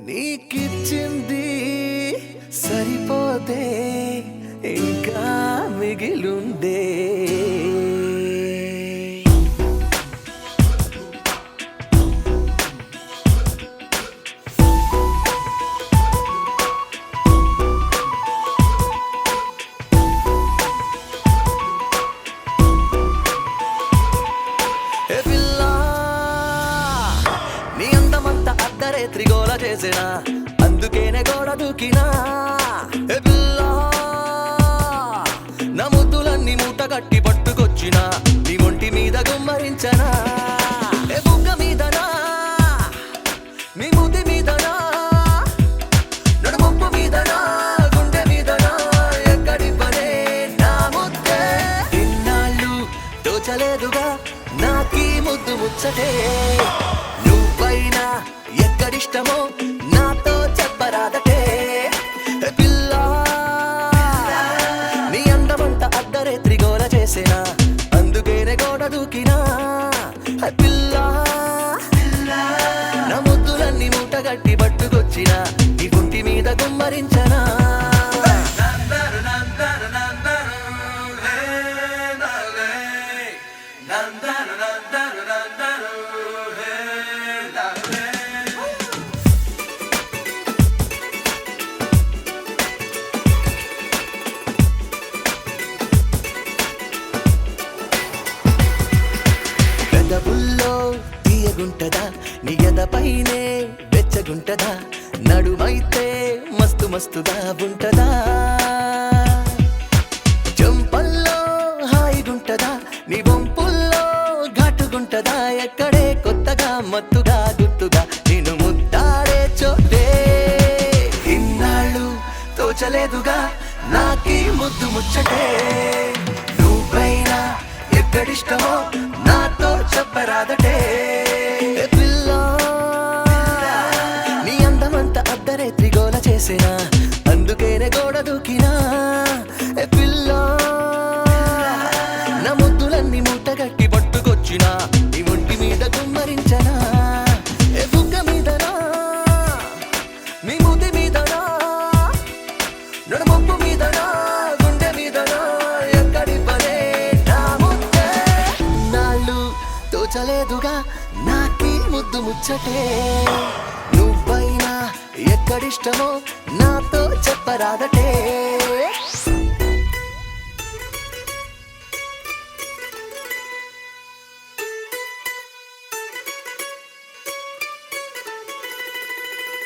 నీకిచ్చింది సరిపోతే ఇంకా మిగిలుండే త్రిగోళ చేసిన అందుకేనే గోడ దూకినా పిల్లా నా ముద్దులన్నీ మూట కట్టి పట్టుకొచ్చిన నీ ఒంటి మీద గుమ్మరించనా బుగ్గ మీదనా నీ ముద్ది మీదనా నడుముప్పు మీదనా గుండె మీదనా ఎక్కడి పనే నా ముద్దే ఇన్నాళ్ళు దోచలేదుగా నాకీ ముద్దు ముచ్చటే నువ్వైనా ఎక్కడిష్టమో నాతో చెప్పరాదటే పిల్లా నీ అందమంతా అర్ధరేత్రి గోల చేసేనా అందుకేనే గోడ దూకినా పిల్లా నా ముద్దులన్నీ మూటగట్టి పట్టుకొచ్చిన నీ గుంటి మీద గుమ్మరించనా పెదవుల్లో తీయగుంటదా నీ ఎదపైనే వెచ్చగుంటదా నడుమైతే మస్తు మస్తుగా ఉంటదా చెంపల్లో హాయిగుంటదా నీ వంపుల్లో ఘాటుగుంటదా ఎక్కడే కొత్తగా మత్తుగా గుర్తుగా నేను ముద్దాడే చోటే ఇన్నాళ్ళు తోచలేదుగా నాకీ ముద్దు ముచ్చటే నువ్వైనా ఎక్కడిష్టమో నాతో చెప్పరాదటే పిల్లా నీ అందమంతా అర్ధరేత్రి గోల చేసేనా అందుకేనే గోడ దూకినా పిల్లా నా ముద్దులన్నీ మూటగట్టి పట్టుకొచ్చినా నీ ఒంటి మీద గుమ్మరించనా బుగ్గ మీదనా నీ ముద్ది మీదనా నడుముప్పు మీదనా గుండె మీదనా ఎక్కడి పనే నా ముద్దే నాళ్ళు తోచలేదుగా నాకీ ముద్దు ముచ్చటే నువ్వైనా ఎక్కడిష్టమో నాతో చెప్పరాదటే